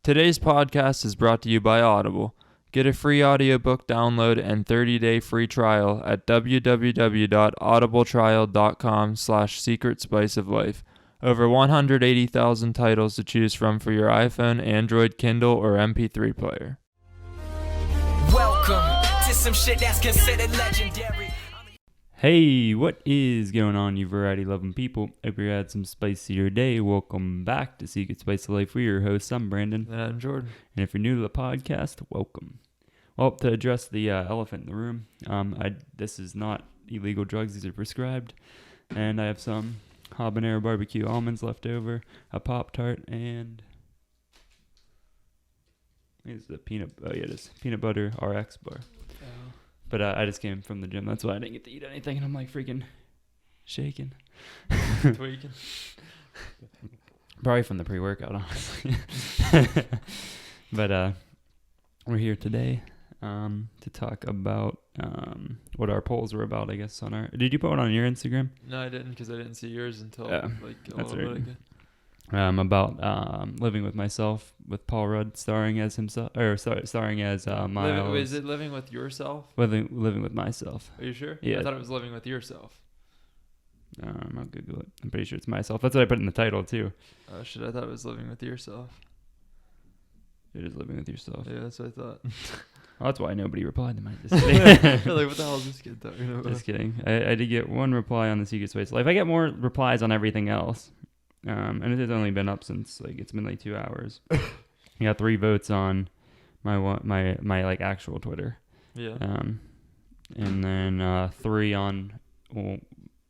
Today's podcast is brought to you by Audible. Get a free audiobook download and 30-day free trial at www.audibletrial.com/secretspiceoflife. Over 180,000 titles to choose from for your iPhone, Android, Kindle, or MP3 player. Welcome to some shit that's considered legendary. Hey, what is going on, you variety-loving people? Hope you had some spice to your day. Welcome back to Secret Spice of Life. We're your hosts. I'm Brandon. And I'm Jordan. And if you're new to the podcast, welcome. Well, to address the elephant in the room, this is not illegal drugs. These are prescribed. And I have some habanero barbecue almonds left over, a Pop-Tart, and it's the peanut butter RX bar. But I just came from the gym. That's why I didn't get to eat anything. And I'm like freaking shaking. Tweaking. Probably from the pre-workout, honestly. But we're here today to talk about what our polls were about, I guess. Did you put one on your Instagram? No, I didn't because I didn't see yours until a that's little right. bit ago. About living with myself with Paul Rudd starring as himself, or starring as Miles. Is it living with yourself? Living with myself. Are you sure? Yeah. I thought it was living with yourself. I'll Google it. I'm pretty sure it's myself. That's what I put in the title too. Oh shit! I thought it was living with yourself. It is living with yourself. Yeah, that's what I thought. Well, that's why nobody replied to my. Just You're like, what the hell is this kid talking about? Just kidding. I did get one reply on the Secret Space Life. I get more replies on everything else. And it has only been up since it's been 2 hours. I got 3 votes on my actual Twitter. Yeah. And then 3 on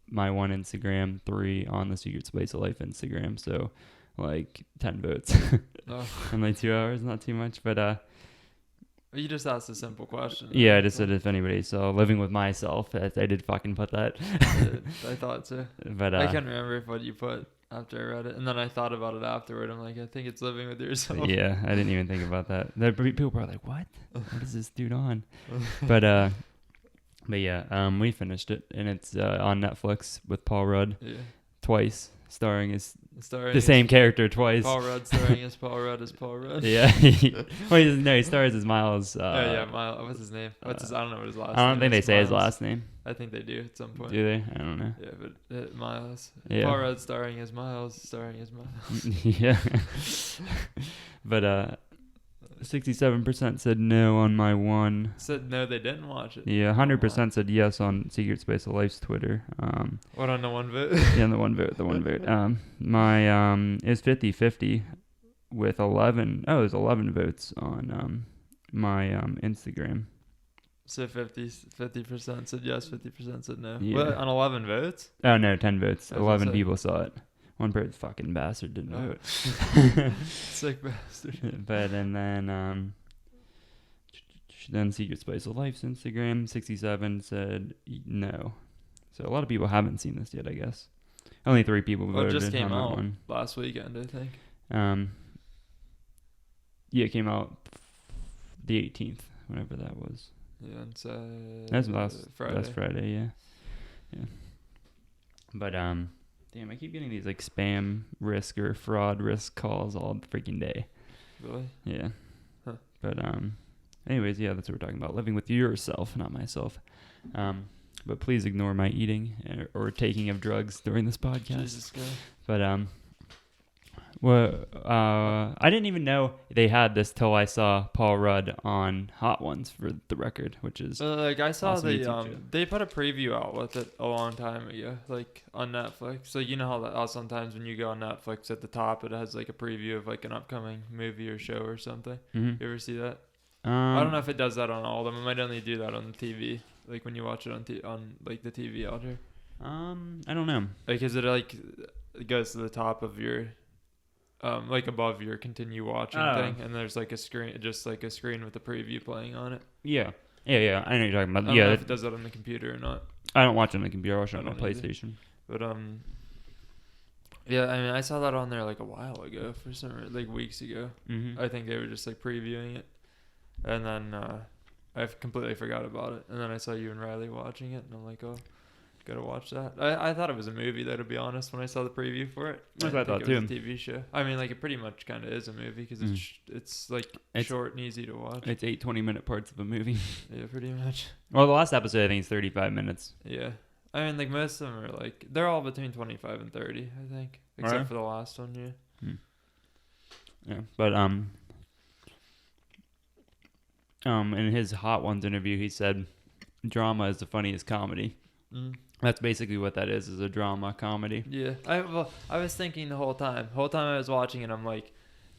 my one Instagram, 3 on the Secret Space of Life Instagram. So 10 votes in 2 hours, not too much. But you just asked a simple question. yeah, I just said if anybody saw living with myself, I did fucking put that. I thought so. But I can't remember what you put after I read it, and then I thought about it afterward. I'm like, I think it's living with yourself. Yeah, I didn't even think about that. People were like, "What? What is this dude on?" But yeah, we finished it, and it's on Netflix with Paul Rudd twice, starring the same character twice. Paul Rudd starring as Paul Rudd as Paul Rudd. Yeah, he stars as Miles. Miles. What's his name? I don't know what his last name is. I don't think they say Miles. his last name. I think they do at some point. Do they? I don't know. Yeah, but Miles. Yeah. Paul Rudd starring as Miles, starring as Miles. Yeah. But 67% said no on my one. Said no, they didn't watch it. Yeah, 100% said yes on Secret Space of Life's Twitter. What on the one vote? Yeah, the one vote. My it was 50-50 with 11. Oh, there's 11 votes on my Instagram. So 50% said yes, 50% said no. Yeah. What, on 11 votes? Oh no, 10 votes. I was 11 gonna say. people saw it. One person, fucking bastard, didn't vote. Sick bastard. But and then Secret Space of Life's Instagram, 67 said no. So a lot of people haven't seen this yet, I guess. Only 3 people voted. It just came on that out one. last weekend, I think. Yeah, it came out the 18th, whenever that was. Yeah, and so That's Friday. Last Friday, yeah. But damn, I keep getting these spam risk or fraud risk calls all freaking day. Really? Yeah. Huh. But anyways, yeah, that's what we're talking about. Living with yourself, not myself. But please ignore my eating or taking of drugs during this podcast. Jesus Christ. But I didn't even know they had this till I saw Paul Rudd on Hot Ones, for the record, which is I saw awesome YouTube show. they put a preview out with it a long time ago, on Netflix. So you know how sometimes when you go on Netflix at the top it has a preview of an upcoming movie or show or something. Mhm. You ever see that? I don't know if it does that on all of them. It might only do that on the TV, when you watch it on the TV audio. I don't know. Is it it goes to the top of your above your continue watching thing, and there's a screen, just a screen with the preview playing on it. Yeah. I know what you're talking about. I don't know if it does that on the computer or not. I don't watch it on the computer. I watch it on my don't either. PlayStation. But yeah, I mean, I saw that on there a while ago, for some weeks ago. Mm-hmm. I think they were just previewing it, and then I completely forgot about it. And then I saw you and Riley watching it, and I'm like, oh, Gotta watch that. I thought it was a movie though, to be honest. When I saw the preview for it, That's what I thought it was too. a TV show. I mean, like it pretty much kind of is a movie because it's like short and easy to watch. It's 8 20-minute parts of a movie. Yeah, pretty much. Well, the last episode I think is 35 minutes. Yeah, I mean, like most of them are like they're all between 25 and 30, I think, except Alright. for the last one. Yeah. Yeah, but in his Hot Ones interview, he said drama is the funniest comedy. That's basically what that is a drama comedy. Yeah, I was thinking the whole time I was watching it, I'm like,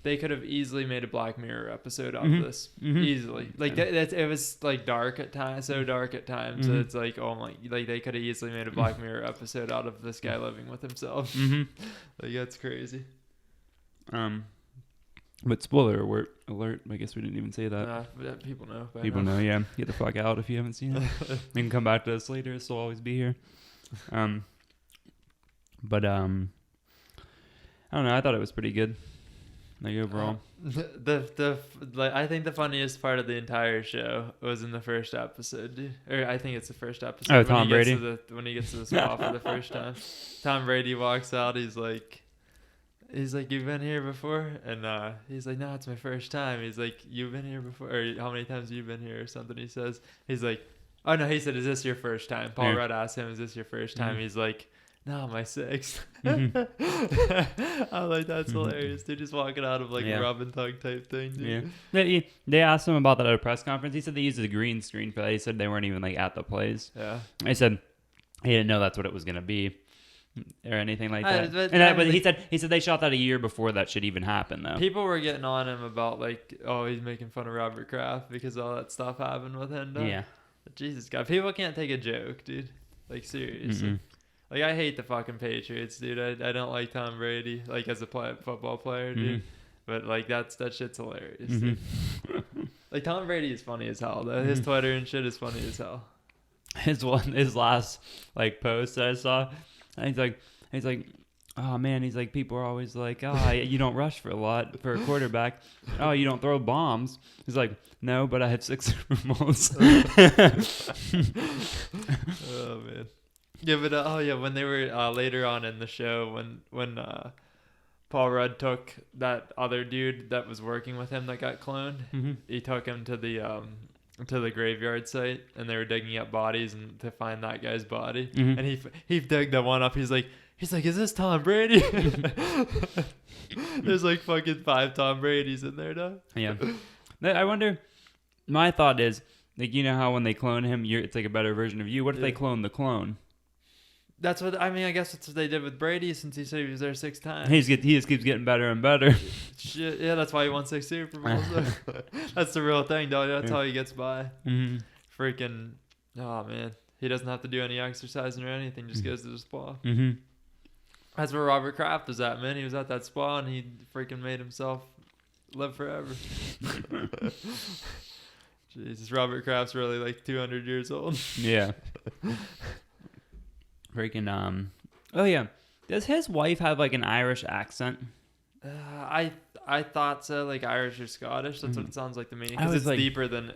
they could have easily made a Black Mirror episode out of this. Easily. Like it was like dark at times, so dark at times. So it's like, oh my, like they could have easily made a Black Mirror episode out of this guy living with himself. Like that's crazy. But spoiler alert, I guess we didn't even say that. Nah, but people know. People know, yeah. Get the fuck out if you haven't seen it. You can come back to us later. This will always be here. But I don't know. I thought it was pretty good. Like overall. I think the funniest part of the entire show was in the first episode, dude. Or I think it's the first episode. Oh, Tom Brady. When he gets to the spa for the first time, Tom Brady walks out. He's like, you've been here before? And he's like, no, it's my first time. He's like, you've been here before? Or how many times have you been here or something? He says, he's like, oh no, he said, is this your first time? Paul Rudd asked him, is this your first time? He's like, no, my sixth. I like, that's hilarious. They're just walking out of like a Robin Thug type thing, dude. Yeah. They asked him about that at a press conference. He said they used a green screen for that. He said they weren't even like at the plays. Yeah. I said he didn't know that's what it was gonna be. Or anything like that. But he said they shot that a year before that should even happen, though. People were getting on him about like, oh, he's making fun of Robert Kraft because all that stuff happened with him. Yeah. Jesus God, people can't take a joke, dude. Like seriously. Like I hate the fucking Patriots, dude. I don't like Tom Brady, like as a football player, dude. But like that shit's hilarious. Dude. Like Tom Brady is funny as hell, though. His Twitter and shit is funny as hell. His last like post that I saw. And he's like, oh man, he's like, people are always like, oh, you don't rush for a lot for a quarterback. Oh, you don't throw bombs. He's like, no, but I have 6 Super Bowls. Oh man. Yeah, but when they were later on in the show, when Paul Rudd took that other dude that was working with him that got cloned, he took him to the graveyard site, and they were digging up bodies and to find that guy's body, and he dug the one up. He's like, is this Tom Brady? There's like fucking 5 Tom Bradys in there now. Yeah. I wonder. My thought is, like, you know how when they clone him, it's like a better version of you. What if they clone the clone? That's what I mean. I guess that's what they did with Brady, since he said he was there 6 times. He just keeps getting better and better. Shit, yeah, that's why he won 6 Super Bowls. That's the real thing, dog. That's how he gets by. Freaking, oh man, he doesn't have to do any exercising or anything. Just goes to the spa. That's where Robert Kraft was at, man. He was at that spa and he freaking made himself live forever. Jesus, Robert Kraft's really like 200 years old. Yeah. Freaking oh yeah, does his wife have like an Irish accent? I thought so, like Irish or Scottish. That's what it sounds like to me, because it's like, deeper than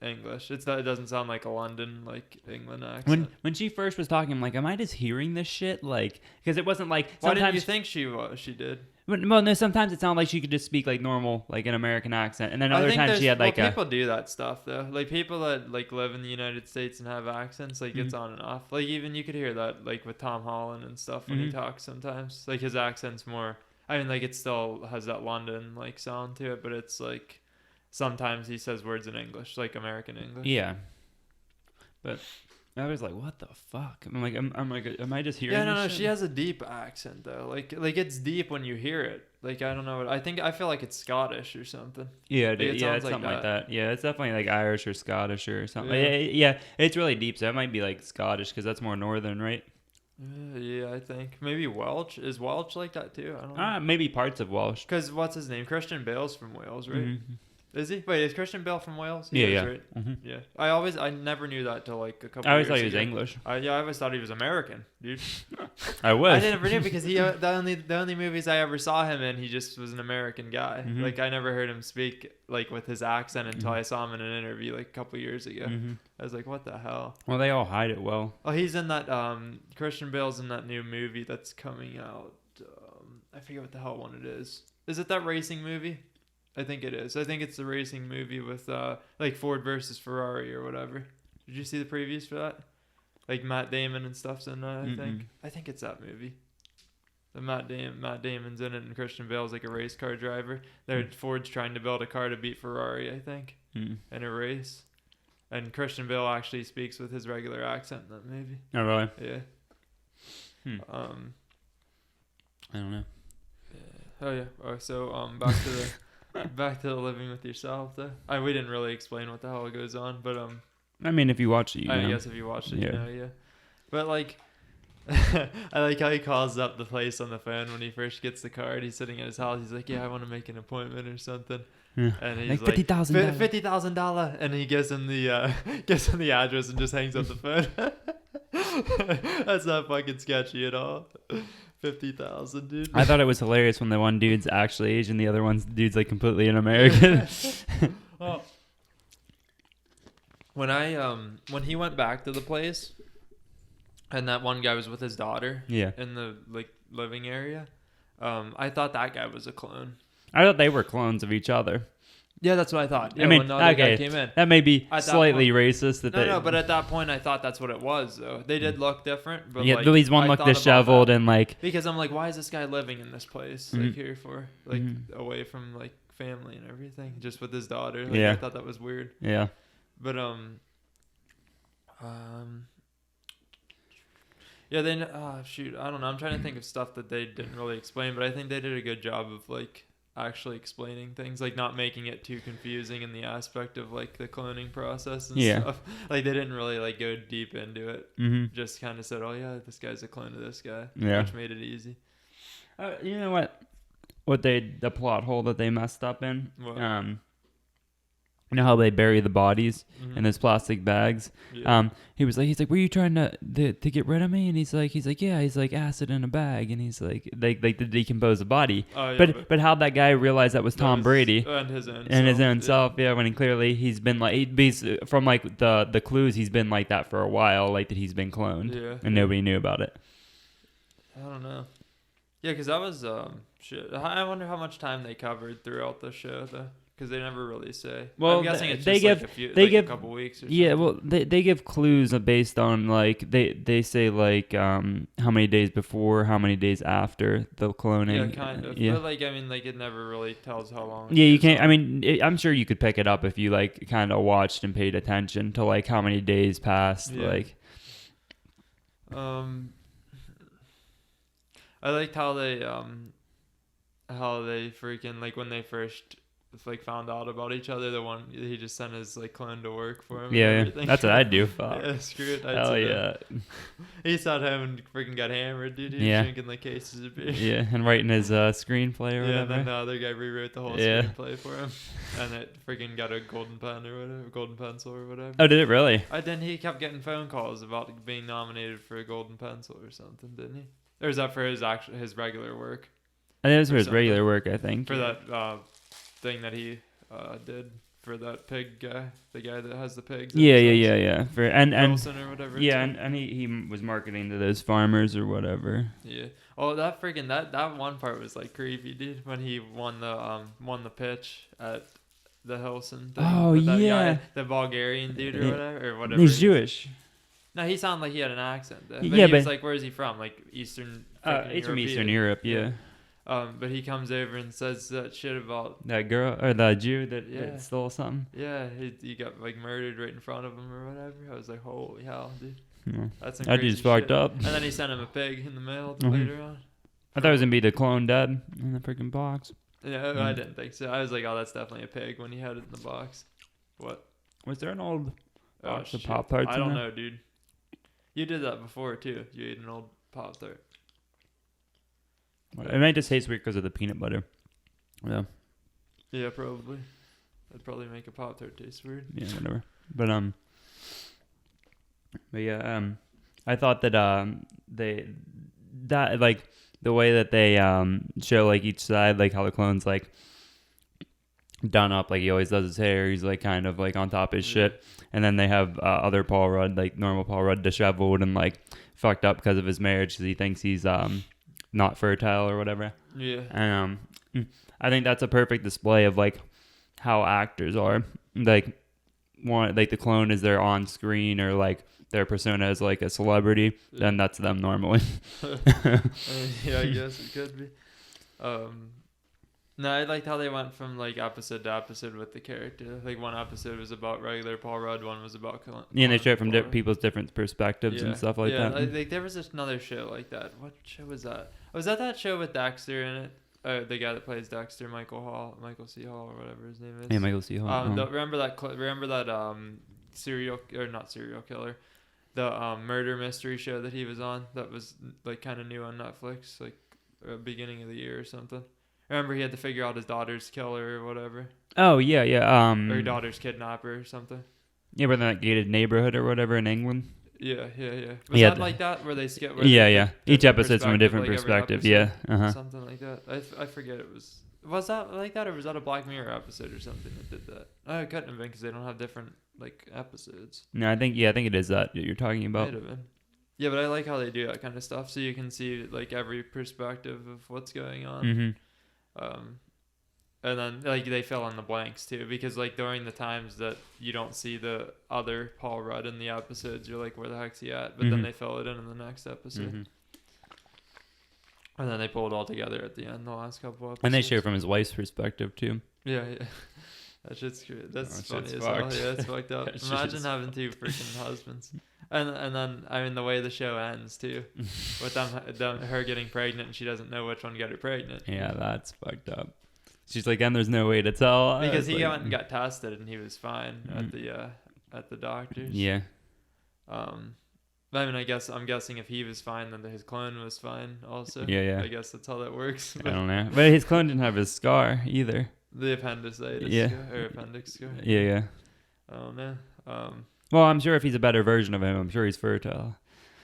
English. It doesn't sound like a London, like England accent. When she first was talking, I'm like, am I just hearing this shit? Like, because it wasn't like. Why didn't you think she did? Well, no, sometimes it sounded like she could just speak like normal, like an American accent, and then other times she had like people do that stuff though. Like people that like live in the United States and have accents, like it's on and off. Like even you could hear that like with Tom Holland and stuff when he talks sometimes. Like his accent's more. I mean, like it still has that London like sound to it, but it's like sometimes he says words in English, like American English. Yeah. But I was like, what the fuck? I'm like, am I just hearing? Yeah, no, this shit? She has a deep accent though. Like it's deep when you hear it. Like I don't know. I feel like it's Scottish or something. Yeah, like, it's something like that. Yeah, it's definitely like Irish or Scottish or something. Yeah, it's really deep. So it might be like Scottish because that's more northern, right? Yeah, I think maybe Welsh. Is Welsh like that too? I don't know. Maybe parts of Welsh. Because what's his name? Christian Bale's from Wales, right? Is he? Wait, is Christian Bale from Wales? He Yeah, is, yeah. Right? Mm-hmm. Yeah. I never knew that till like a couple. I always years thought he was ago. English. I always thought he was American, dude. I was. I never knew because the only movies I ever saw him in, he just was an American guy. Mhm. Like I never heard him speak like with his accent until Mhm. I saw him in an interview like a couple years ago. Mhm. I was like, what the hell? Well, they all hide it well. Oh, he's in that. Christian Bale's in that new movie that's coming out. I forget what the hell one it is. Is it that racing movie? I think it is. I think it's the racing movie with like Ford versus Ferrari or whatever. Did you see the previews for that? Like Matt Damon and stuff's in that. Mm-mm. I think it's that movie. The Matt Damon's in it, and Christian Bale's like a race car driver. Ford's trying to build a car to beat Ferrari, I think, Mm. in a race. And Christian Bale actually speaks with his regular accent in that movie. Oh, really? Yeah. I don't know. Oh yeah. Oh, so back to the back to the living with yourself though. We didn't really explain what the hell goes on, but I mean, if you watch it, you I know. guess if you watched it, Yeah. you know, yeah. But like, I like how he calls up the place on the phone when he first gets the card. He's sitting at his house. He's like, "Yeah, I want to make an appointment or something." Yeah. And he's Like like, $50,000. $50,000, and he gives him the gives him the address and just hangs up the phone. That's not fucking sketchy at all. 50,000, dude. I thought it was hilarious when the one dude's actually Asian, the other one's dude's like completely an American. Oh. When he went back to the place, and that one guy was with his daughter Yeah. in the like living area, I thought that guy was a clone. I thought they were clones of each other. Yeah, that's what I thought. Yeah, I mean, when the other guy okay, came in. that may be At that slightly racist. No, but at that point, I thought that's what it was, though. They did look different, but yeah, like, Billy's one I looked thought about disheveled that. and like, Because I'm like, why is this guy living in this place, like Mhm. here for, like Mhm. away from like family and everything, just with his daughter? Like, Yeah. I thought that was weird. yeah. But yeah, then shoot, I don't know. I'm trying to think of stuff that they didn't really explain, but I think they did a good job of like actually explaining things, like not making it too confusing in the aspect of like the cloning process and Yeah. stuff. Like they didn't really like go deep into it. Mm-hmm. Just kind of said, "Oh yeah, this guy's a clone of this guy," Yeah. which made it easy. You know what? The plot hole that they messed up in? What? You know how they bury the bodies Mhm. in those plastic bags? Yeah. He's like, were you trying to get rid of me? And he's like, yeah. He's like, acid in a bag, and he's like to decompose the body. Oh, yeah, but how'd that guy realize that was that Tom was- Brady? and his own And his self, own yeah. self, yeah. When clearly he's been like, he's from like the clues, he's been like that for a while, like that he's been cloned, Yeah. and nobody knew about it. I don't know. Yeah, because that was shit. I wonder how much time they covered throughout the show, though, because they never really say. Well, I'm guessing it's they just give- like a few, they like give- a couple weeks. Or Yeah, something. well, they give clues based on like they say like how many days before, how many days after the cloning. Yeah, kind of. Yeah. But like, I mean, like it never really tells how long. it Yeah, you goes can't. on. I mean, I'm sure you could pick it up if you like kind of watched and paid attention to like how many days passed. Yeah. Like, I liked how they freaking like when they first like found out about each other. The one he just sent his like clone to work for him. and yeah, everything. that's what I'd do. Fuck. Yeah, screw it. I'd Hell sit yeah, there. He sat home and freaking got hammered, dude. He was Yeah. drinking like cases of beer. yeah, and writing his screenplay or Yeah, and then whatever. the other guy rewrote the whole Yeah. screenplay for him, and it freaking got a golden pen or whatever, golden pencil or whatever. Oh, did it really? Then he kept getting phone calls about being nominated for a golden pencil or something, didn't he? Or is that for his regular work? I think it was for Or his something. regular work. I think For that thing that he did for that pig guy, the guy that has the pigs. in Yeah, his yeah, house. yeah, yeah. For and Wilson or whatever. yeah, it's and he was marketing to those farmers or whatever. Yeah. Oh, that freaking that one part was like creepy, dude. When he won the pitch at the Hilson thing. Oh, with that yeah. guy, the Bulgarian dude or Yeah. whatever or whatever. He's he is. Jewish. No, he sounded like he had an accent. Though. Yeah, he was but- like, "Where is he from? Like Eastern." It's from Eastern Europe. Europe. Yeah. But he comes over and says that shit about. That girl or the Jew that Yeah. stole something. Yeah, he got like murdered right in front of him or whatever. I was like, holy hell, dude. Yeah. That's some That crazy dude's fucked shit. up. And then he sent him a pig in the mail Mhm. later on. I thought it was gonna be the clone dead in the freaking box. Yeah, I Mhm. didn't think so. I was like, oh, that's definitely a pig when he had it in the box. What? Was there an old Oh, box of shit. Pop Tarts? I in don't there? know, dude. You did that before, too. You ate an old Pop-Tart. It might just taste weird because of the peanut butter. Yeah. Yeah, probably. It'd probably make a Pop-Tart taste weird. Yeah, whatever. But yeah, I thought that like the way that they show like each side, like how the clone's like done up, like he always does his hair, he's like kind of like on top of his shit, and then they have other Paul Rudd, like normal Paul Rudd, disheveled and like fucked up because of his marriage because he thinks he's not fertile or whatever. Yeah. And I think that's a perfect display of like how actors are. Like the clone is their on screen or like their persona is like a celebrity, then that's them normally. Yeah, I guess it could be. No, I liked how they went from like episode to episode with the character. Like one episode was about regular Paul Rudd, one was about Yeah, and they show it from people's different perspectives and stuff like that. Yeah, like there was just another show like that. What show was that? Was that show with Dexter in it? The guy that plays Dexter, Michael C. Hall, or whatever his name is. Yeah, Michael C. Hall. Remember that not serial killer, the murder mystery show that he was on that was like kind of new on Netflix, like beginning of the year or something. Remember he had to figure out his daughter's killer or whatever. Oh yeah, yeah. Or his daughter's kidnapper or something. Yeah, we're in that gated neighborhood or whatever in England. Yeah. Was that like that where they skip? Yeah. Each episode's from a different like perspective. Yeah. Something like that. I forget it was. Was that like that, or was that a Black Mirror episode or something that did that? Oh, it couldn't have been because they don't have different like episodes. No, I think it is that you're talking about. Might have been. Yeah, but I like how they do that kind of stuff, so you can see like every perspective of what's going on. Mm-hmm. And then like they fill in the blanks too, because like during the times that you don't see the other Paul Rudd in the episodes, you're like, where the heck's he at? But then they fill it in the next episode. Mm-hmm. And then they pull it all together at the end, the last couple episodes. And they share from his wife's perspective too. Yeah. That shit's good. That's funny as hell. Yeah, it's fucked up. Imagine having two freaking husbands. And then I mean the way the show ends too, with her getting pregnant and she doesn't know which one got her pregnant. Yeah, that's fucked up. She's like, and there's no way to tell. Because he went and got tested and he was fine at the doctor's. Yeah. I mean, I'm guessing if he was fine, then his clone was fine also. Yeah. I guess that's how that works. I don't know, but his clone didn't have his scar either. The appendicitis. Or appendix scar. Yeah. I don't know. Well, I'm sure if he's a better version of him, I'm sure he's fertile.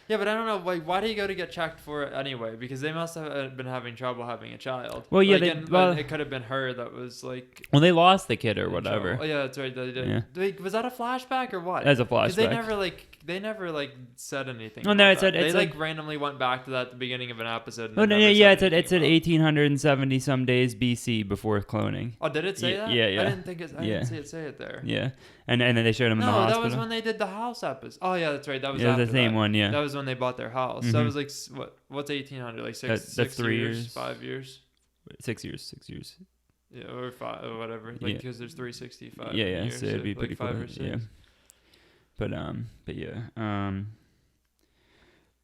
Yeah, but I don't know. Why do you go to get checked for it anyway? Because they must have been having trouble having a child. Well, yeah, it could have been her that was like. Well, they lost the kid or whatever. Oh yeah, that's right. They did. Yeah. Was that a flashback or what? As a flashback. Because they never said anything. Oh no, they randomly went back to that at the beginning of an episode. Oh no, yeah, it said 1870 some days BC before cloning. Oh, did it say that? Yeah. I didn't think I didn't see it say it there. Yeah, and then they showed him in the hospital. No, that was when they did the house episode. Oh yeah, that's right. That was the same one. Yeah, that was when they bought their house. Mm-hmm. That was like what's 1800? Like six 3 years, 5 years. 6 years. Yeah, or 5 or whatever. Like because there's 365. Yeah. Years, So it'd be like pretty 5 cool. or 6. Yeah. But yeah.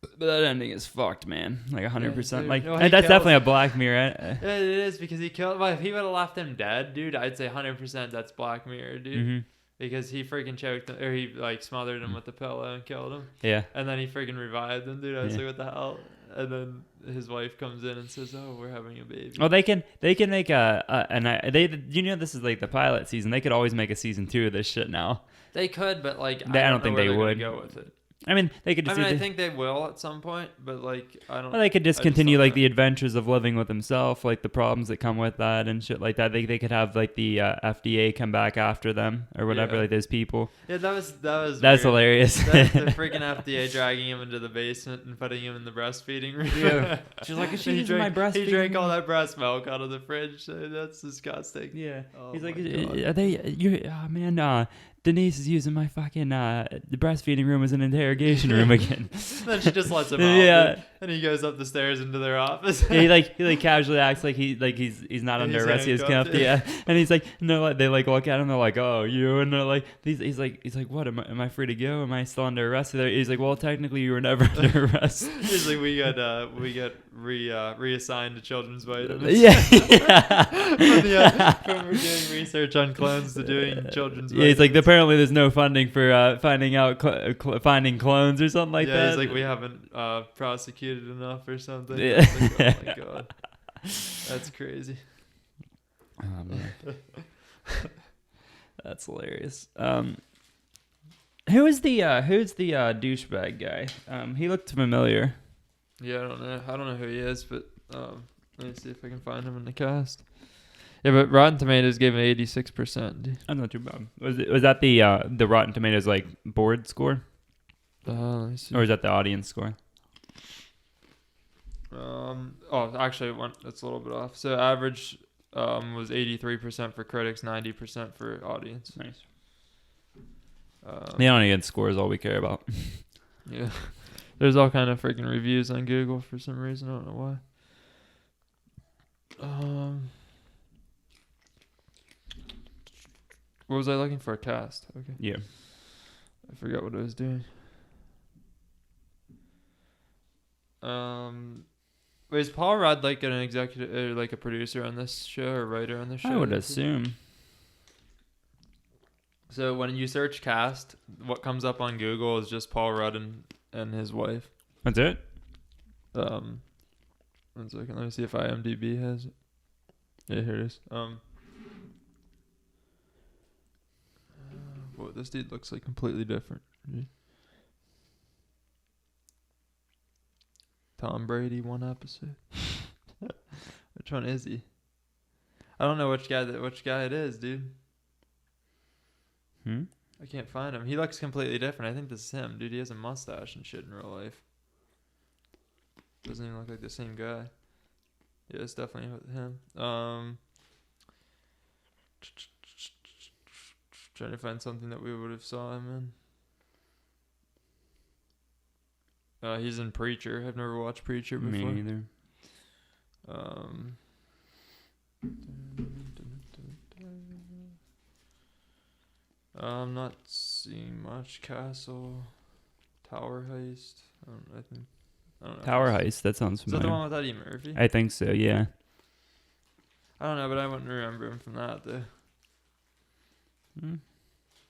But that ending is fucked, man. Like 100%. Like that's definitely a Black Mirror. Yeah, it is because he killed. Well, if he would have left him dead, dude, I'd say 100% that's Black Mirror, dude. Mm-hmm. Because he freaking choked him, or he smothered him with the pillow and killed him. Yeah. And then he freaking revived him, dude. I was like, what the hell? And then his wife comes in and says, "Oh, we're having a baby." Well, they can make this is like the pilot season. They could always make a season 2 of this shit now. They could, but I don't think they would go with it. I mean, they could just. I think they will at some point, but I don't. Well, they could just continue the adventures of living with himself, like the problems that come with that and shit like that. They could have the FDA come back after them or whatever, like those people. Yeah, that's weird. Hilarious. That's the freaking FDA dragging him into the basement and putting him in the breastfeeding room. Yeah. She's like, "She using my breastfeeding?" He drank all that breast milk out of the fridge. So that's disgusting. Yeah. He's like, "Are they? Oh man, Denise is using my fucking the breastfeeding room as an interrogation room again." Then she just lets him out. Yeah. And he goes up the stairs into their office. Yeah, he casually acts like he's not under arrest. He's cuffed. Yeah. And he's like, no, they look at him. They're like, "Oh, you," and they're like, he's like, "What? Am I free to go? Am I still under arrest?" He's like, "Well, technically, you were never under arrest." He's like, we get reassigned to children's vitamins. Yeah. From doing research on clones to doing children's vitamins. Yeah, he's like, apparently there's no funding for finding clones or something like that. Yeah, he's like, we haven't prosecuted enough or something. Yeah. Like, oh my god, that's crazy. Oh man. That's hilarious. Who's the douchebag guy? He looked familiar. Yeah, I don't know who he is, but let me see if I can find him in the cast. Yeah, but Rotten Tomatoes gave it 86%. Dude. I'm not too bad. Was that the Rotten Tomatoes like board score, Let me see. or is that the audience score? Actually, that's a little bit off. So average was 83% for critics, 90% for audience. Nice. The audience score is all we care about. Yeah. There's all kind of freaking reviews on Google for some reason. I don't know why. What was I looking for? A cast. Okay. Yeah. I forgot what I was doing. Wait, is Paul Rudd like an executive, or like a producer on this show, or writer on this show? I would assume. So when you search cast, what comes up on Google is just Paul Rudd and his wife. That's it? 1 second, let me see if IMDb has it. Yeah, here it is. Well, this dude looks like completely different. Tom Brady, 1 episode. Which one is he? I don't know which guy it is, dude. I can't find him. He looks completely different. I think this is him, dude. He has a mustache and shit in real life. Doesn't even look like the same guy. Yeah, it's definitely him. Trying to find something that we would have saw him in. He's in Preacher. I've never watched Preacher before. Me neither. I'm not seeing much. Castle, Tower Heist. I don't know. Tower Heist. That sounds Is that familiar. the one with Eddie Murphy? I think so. Yeah. I don't know, but I wouldn't remember him from that though.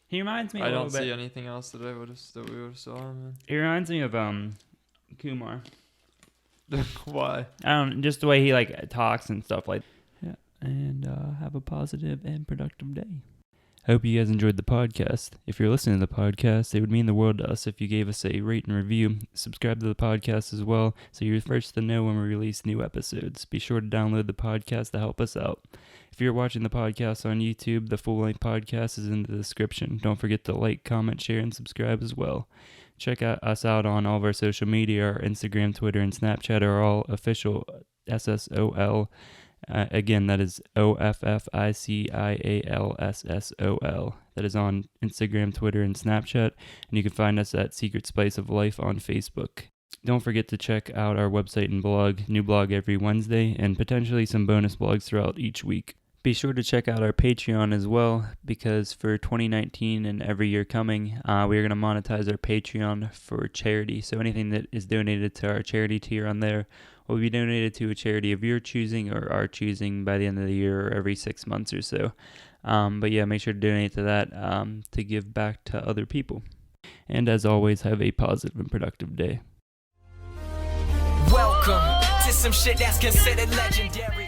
He reminds me. I don't see anything else that we would have saw him He reminds me of Kumar. in. Why? Just the way he like talks and stuff like. Yeah, and have a positive and productive day. I hope you guys enjoyed the podcast. If you're listening to the podcast, it would mean the world to us if you gave us a rate and review. Subscribe to the podcast as well, so you're first to know when we release new episodes. Be sure to download the podcast to help us out. If you're watching the podcast on YouTube, the full-length podcast is in the description. Don't forget to like, comment, share, and subscribe as well. Check us out on all of our social media. Our Instagram, Twitter, and Snapchat are all official SSOL. Again, that is OFFICIALSSOL. That is on Instagram, Twitter, and Snapchat. And you can find us at Secret Spice of Life on Facebook. Don't forget to check out our website and blog. New blog every Wednesday, and potentially some bonus blogs throughout each week. Be sure to check out our Patreon as well, because for 2019 and every year coming, we are going to monetize our Patreon for charity. So anything that is donated to our charity tier on there will be donated to a charity of your choosing or our choosing by the end of the year or every 6 months or so. But yeah, make sure to donate to that to give back to other people. And as always, have a positive and productive day. Welcome to some shit that's considered legendary.